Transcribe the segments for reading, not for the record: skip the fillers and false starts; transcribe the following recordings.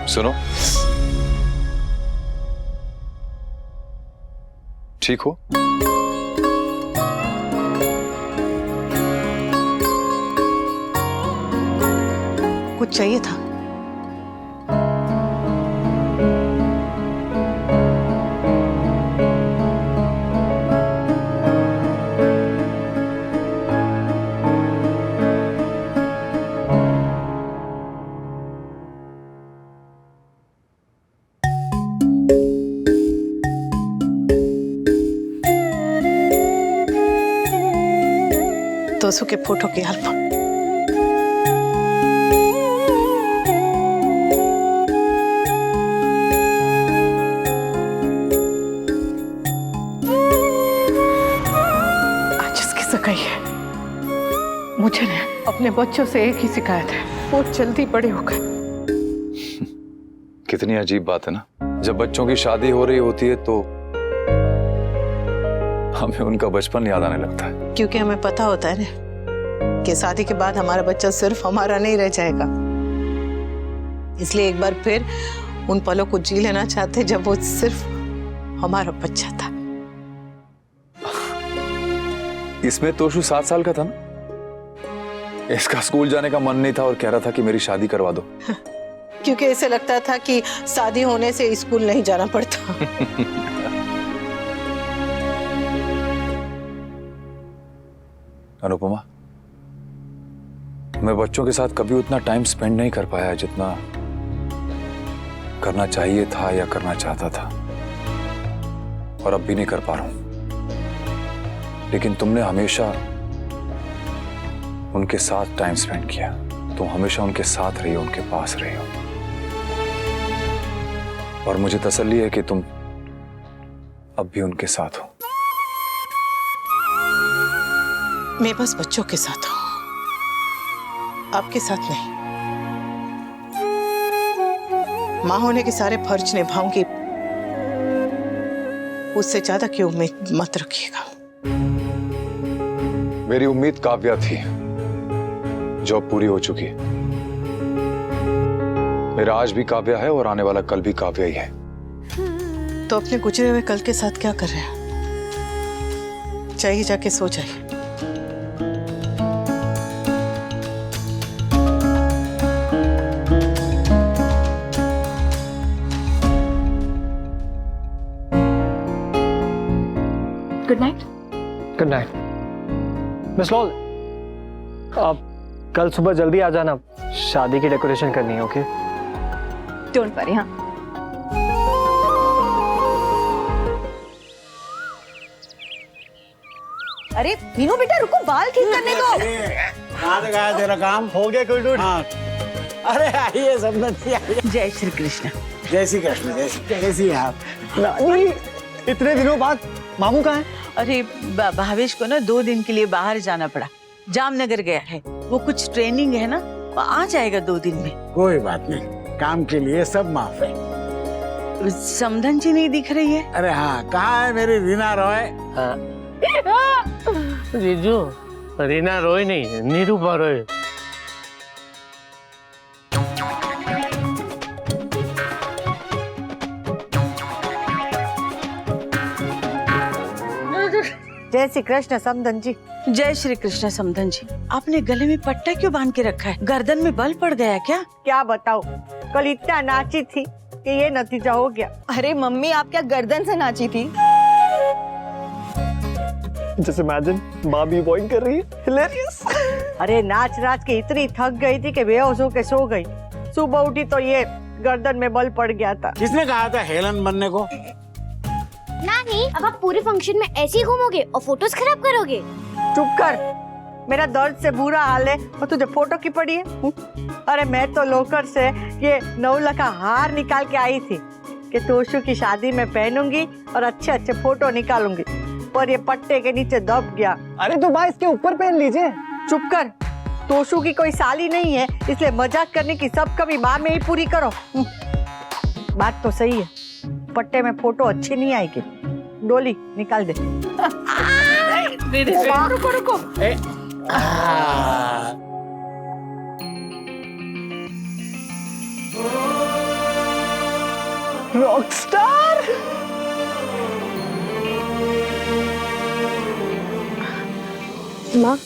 सुनो, ठीक हो? कुछ चाहिए था? तोसू के फोटो की एल्बम। आज इसकी सगाई है। मुझे ना अपने बच्चों से एक ही शिकायत है, वो जल्दी बड़े हो गए। कितनी अजीब बात है ना, जब बच्चों की शादी हो रही होती है तो हमें उनका बचपन याद आने लगता है। क्योंकि हमें पता होता है ना कि शादी के बाद हमारा बच्चा सिर्फ हमारा नहीं रह जाएगा, इसलिए एक बार फिर उन पलों को जी लेना चाहते जब वो सिर्फ हमारा बच्चा था। इसमें तोशु 7 साल का था ना, इसका स्कूल जाने का मन नहीं था और कह रहा था कि मेरी शादी करवा दो। क्योंकि ऐसे लगता था कि शादी होने से स्कूल नहीं जाना पड़ता। अनुपमा, मैं बच्चों के साथ कभी उतना टाइम स्पेंड नहीं कर पाया जितना करना चाहिए था या करना चाहता था, और अब भी नहीं कर पा रहा हूं। लेकिन तुमने हमेशा उनके साथ टाइम स्पेंड किया, तुम हमेशा उनके साथ रही हो, उनके पास रही हो, और मुझे तसल्ली है कि तुम अब भी उनके साथ हो। मैं बस बच्चों के साथ हूं, आपके साथ नहीं। मां होने के सारे फर्ज निभाऊंगी, उससे ज्यादा की उम्मीद मत रखिएगा। मेरी उम्मीद काव्या थी, जो अब पूरी हो चुकी है। मेरा आज भी काव्या है और आने वाला कल भी काव्या ही है। तो अपने गुजरे हुए कल के साथ क्या कर रहे हैं? चाहिए जाके सो जाइए। Good night. Good night. Miss lol, आप कल सुबह जल्दी आ जाना, शादी की डेकोरेशन करनी है। ओके? Don't worry. हाँ, अरे मीनू बेटा रुको, बाल ठीक करने दो। कहाँ तक आया तेरा काम? हो गया कोई डूड? हाँ। अरे आइए समझ, आइए। जय श्री कृष्ण। जय श्री कृष्ण। कैसी हैं आप? नानी, इतने दिनों बाद मामू कहाँ है? अरे भावेश को ना 2 दिन के लिए बाहर जाना पड़ा, जामनगर गया है, वो कुछ ट्रेनिंग है ना, वो आ जाएगा 2 दिन में। कोई बात नहीं, काम के लिए सब माफ है। समधन जी नहीं दिख रही है? अरे हाँ, कहाँ है मेरी रीना रॉय? जीजू, रीना रॉय नहीं, निरूपा रॉय। जय श्री कृष्ण समधन जी। जय श्री कृष्ण समधन जी। आपने गले में पट्टा क्यों बांध के रखा है? गर्दन में बल पड़ गया क्या? क्या बताओ, कल इतना नाची थी कि ये नतीजा हो गया। अरे मम्मी, आप क्या गर्दन से नाची थी? जस्ट इमेजिन, माँ भी बॉइंग कर रही है। हिलेरियस। अरे नाच नाच के इतनी थक गई थी कि बेहोश होके सो गई। सुबह उठी तो ये गर्दन में बल पड़ गया था। किसने कहा था हेलन बनने को? नानी, अब आप पूरे फंक्शन में ऐसे ही घूमोगे और फोटोज खराब करोगे? चुप कर, मेरा दर्द से बुरा हाल है और तुझे फोटो की पड़ी है? अरे मैं तो लोकर से ये 9 लाख का हार निकाल के आई थी कि तोशु की शादी में पहनूंगी और अच्छे अच्छे फोटो निकालूंगी, पर ये पट्टे के नीचे दब गया। अरे तो माँ इसके ऊपर पहन लीजिए। चुप कर, तोशु की कोई साली नहीं है, इसलिए मजाक करने की सब कभी माँ में ही पूरी करो। बात तो सही है, पट्टे में फोटो अच्छी नहीं आएगी। डोली निकाल दे। रुको रुको। रॉकस्टार। माँ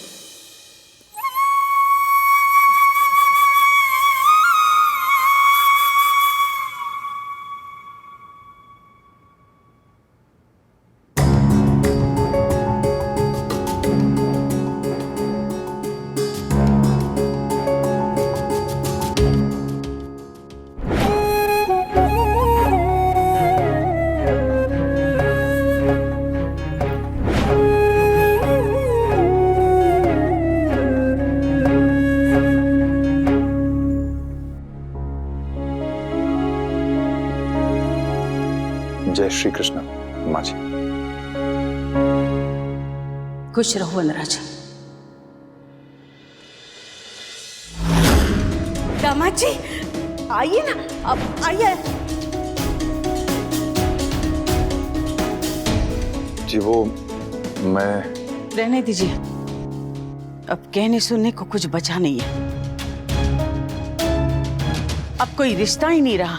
जय श्री कृष्ण माँ जी। खुश रहो वनराज। दामाद जी आइए ना, अब आइए। जी वो मैं रहने दीजिए, अब कहने सुनने को कुछ बचा नहीं है। अब कोई रिश्ता ही नहीं रहा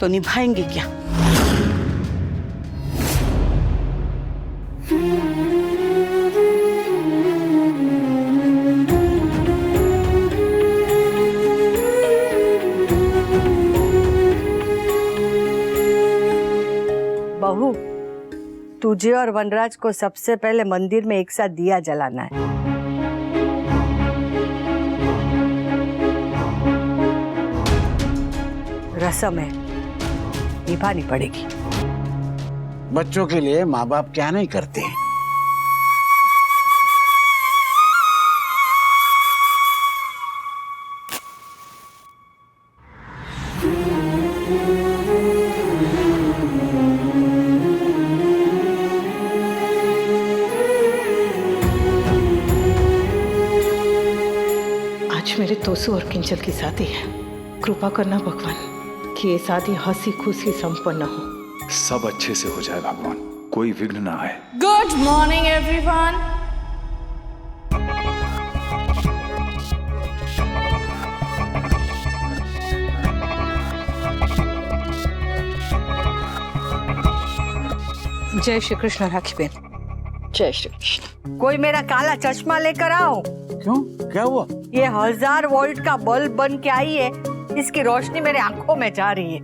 तो निभाएंगे क्या? बहू, तुझे और वनराज को सबसे पहले मंदिर में एक साथ दिया जलाना है। रस्म है, निभानी पड़ेगी। बच्चों के लिए माँ बाप क्या नहीं करते हैं। आज मेरे तोसू और किंचल की शादी है। कृपा करना भगवान कि ये शादी हंसी खुशी संपन्न हो। सब अच्छे से हो जाए भगवान, कोई विघ्न ना आए। Good morning everyone. जय श्री कृष्ण राखी बहन। जय श्री कृष्ण। कोई मेरा काला चश्मा लेकर आओ। क्यों, क्या हुआ? ये 1000 वोल्ट का बल्ब बन के आई है, इसकी रोशनी मेरे आंखों में जा रही है।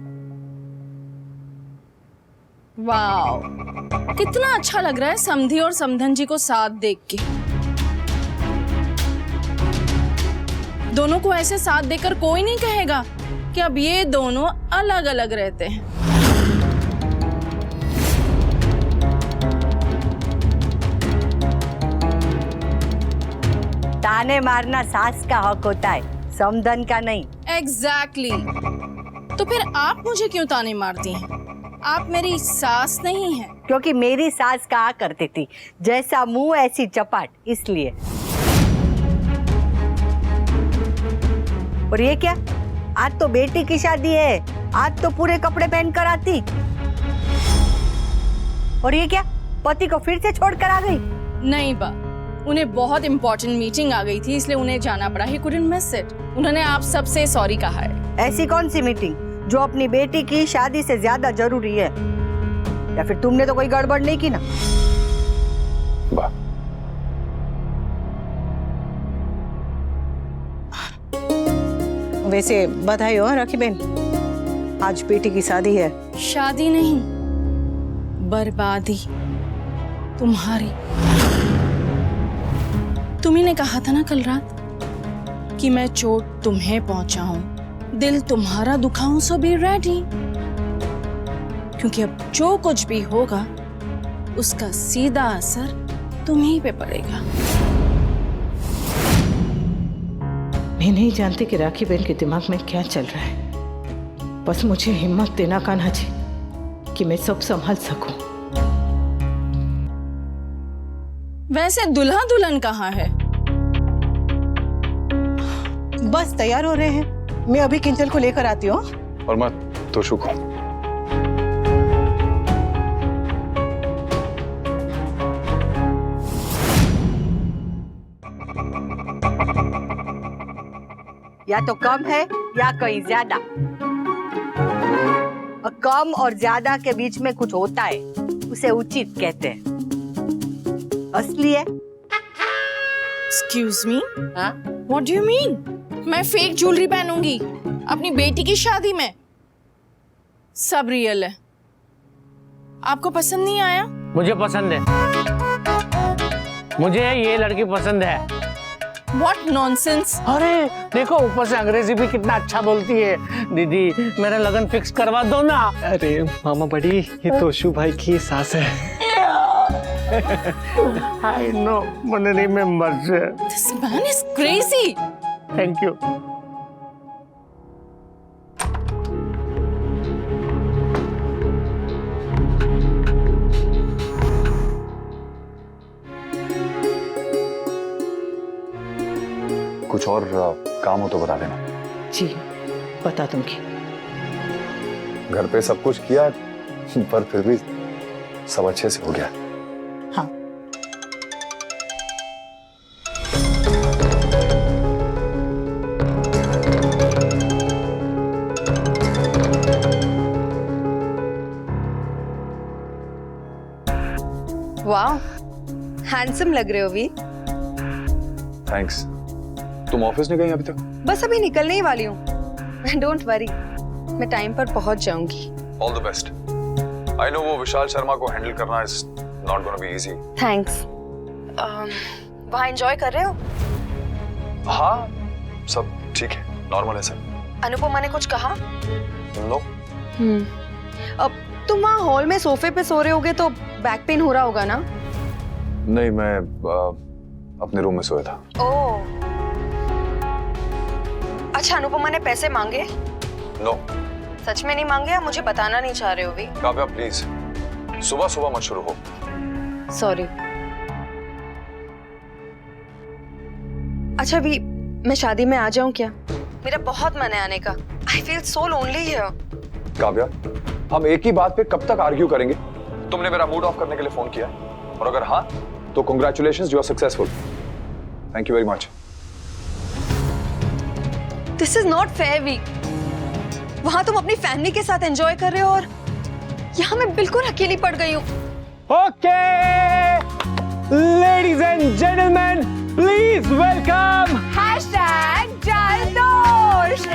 वाओ, कितना अच्छा लग रहा है समधी और समधन जी को साथ देख के। दोनों को ऐसे साथ देखकर कोई नहीं कहेगा कि अब ये दोनों अलग अलग रहते हैं। ताने मारना सास का हक होता है, समधन का नहीं। एग्जैक्टली। तो फिर आप मुझे क्यों ताने मारती हैं? आप मेरी सास नहीं हैं। क्योंकि मेरी सास कहा करती थी, जैसा मुंह ऐसी चपाट, इसलिए। और ये क्या, आज तो बेटी की शादी है, आज तो पूरे कपड़े पहन कर आती। और ये क्या, पति को फिर से छोड़कर आ गई? नहीं बा, उन्हें बहुत इंपॉर्टेंट मीटिंग आ गई थी, इसलिए उन्हें जाना पड़ा। He couldn't miss it. उन्होंने आप सबसे सॉरी कहा है। ऐसी कौन सी मीटिंग जो अपनी बेटी की शादी से ज्यादा जरूरी है? या फिर तुमने तो कोई गड़बड़ नहीं की ना? वाह, वैसे बधाई हो राखी बहन, आज बेटी की शादी है। शादी नहीं, बर्बादी तुम्हारी। तुम्ही ने कहा था ना कल रात कि मैं चोट तुम्हें पहुंचाऊं, दिल तुम्हारा दुखाऊं, सो बी रेडी। क्योंकि अब जो कुछ भी होगा उसका सीधा असर तुम्हीं पे पड़ेगा। मैं नहीं जानती कि राखी बहन के दिमाग में क्या चल रहा है। बस मुझे हिम्मत देना कान्हा जी कि मैं सब संभाल सकूं। वैसे दुल्हा दुल्हन कहाँ है? बस तैयार हो रहे हैं, मैं अभी किंचल को लेकर आती हूँ। और मैं तोशु को। या तो कम है या कहीं ज्यादा। और कम और ज्यादा के बीच में कुछ होता है उसे उचित कहते हैं। असली है। एक्सक्यूज मी, हाँ? What do you mean? मैं फेक ज्वेलरी पहनूंगी अपनी बेटी की शादी में? सब रियल है। आपको पसंद नहीं आया? मुझे पसंद है, मुझे ये लड़की पसंद है। What nonsense. अरे देखो, ऊपर से अंग्रेजी भी कितना अच्छा बोलती है। दीदी मेरा लगन फिक्स करवा दो ना। अरे मामा बड़ी, ये तोशु भाई की सास है। आई नो, मैंने रिमेम्बर से। This man is crazy. Thank you. कुछ और काम हो तो बता देना। जी बता दूंगी। घर पे सब कुछ किया पर फिर भी सब अच्छे से हो गया। हाँ। वाह, हैंडसम लग रहे हो वी। थैंक्स। तुम ऑफिस नहीं गई अभी तक? बस अभी निकलने ही वाली हूँ। डोंट वरी, मैं टाइम पर पहुंच जाऊंगी। All the best. I know वो विशाल शर्मा को हैंडल करना is not gonna be easy. Thanks. वहाँ एंजॉय कर रहे हो? हाँ सब ठीक है, नॉर्मल है सब। अनुपमा ने कुछ कहा? नो। अब तुम वहाँ हॉल में सोफे पे सो रहे होगे तो बैक पेन हो रहा होगा ना? नहीं, मैं अपने रूम में सोया था। ओह अच्छा, अनुपमा ने पैसे मांगे? नो। सच में नहीं मांगे या मुझे बताना नहीं चाह रहे हो भी? काव्या प्लीज, सुबह सुबह मत शुरू हो। सॉरी। अच्छा भी, मैं शादी में आ जाऊं क्या? मेरा बहुत मन है आने का। I feel so lonely here. Kavya, हम एक ही बात पे कब तक आर्ग्यू करेंगे? तुमने मेरा मूड ऑफ करने के लिए फोन किया और अगर हाँ तो congratulations, you are successful. Thank you very much. This is not fair we. वहां तुम अपनी फैमिली के साथ एंजॉय कर रहे हो और यहाँ मैं बिल्कुल अकेली पड़ गई हूँ। Okay, ladies and gentleman, please welcome #जलदोष।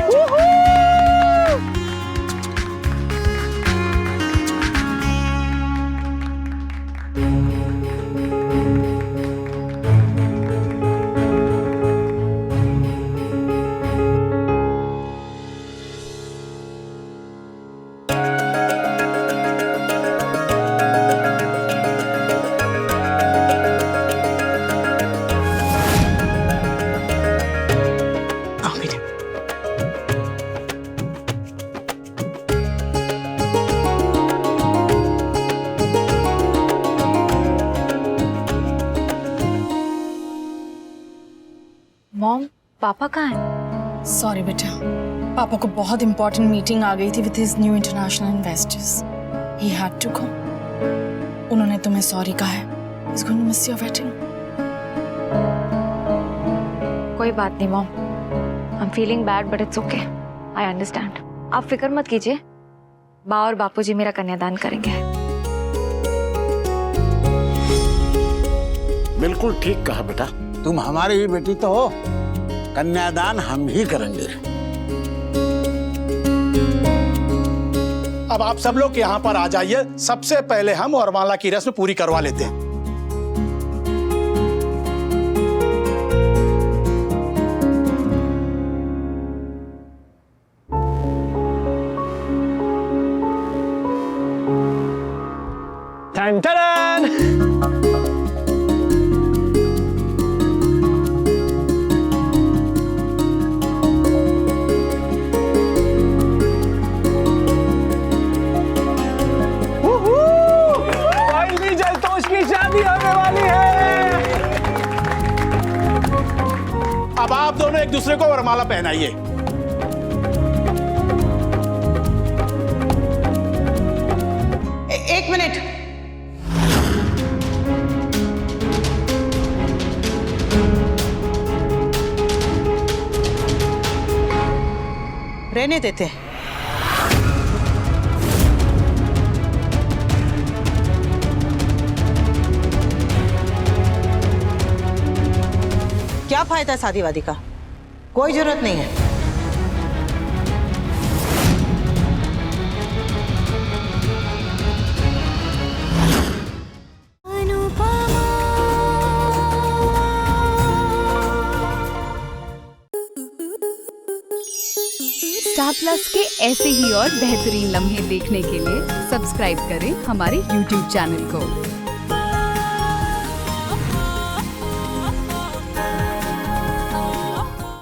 मॉम, पापा कहाँ हैं? सॉरी बेटा, पापा को बहुत इंपॉर्टेंट मीटिंग आ गई थी with his new international investors. He had to go. उन्होंने तुम्हें सॉरी कहा है। He is going to miss your wedding. कोई बात नहीं mom, I am feeling bad but it's okay, I understand. आप फिक्र मत कीजिए, बा और बापूजी मेरा कन्यादान करेंगे। बिल्कुल ठीक कहा बेटा, तुम हमारी ही बेटी तो हो, कन्यादान हम ही करेंगे। अब आप सब लोग यहाँ पर आ जाइए, सबसे पहले हम वरमाला की रस्म पूरी करवा लेते हैं। टन टन। अब आप दोनों एक दूसरे को वरमाला पहनाइए। एक मिनट। रहने देते हैं। क्या फायदा है शादी वादी का? कोई जरूरत नहीं है। स्टार प्लस के ऐसे ही और बेहतरीन लम्हे देखने के लिए सब्सक्राइब करें हमारे YouTube चैनल को।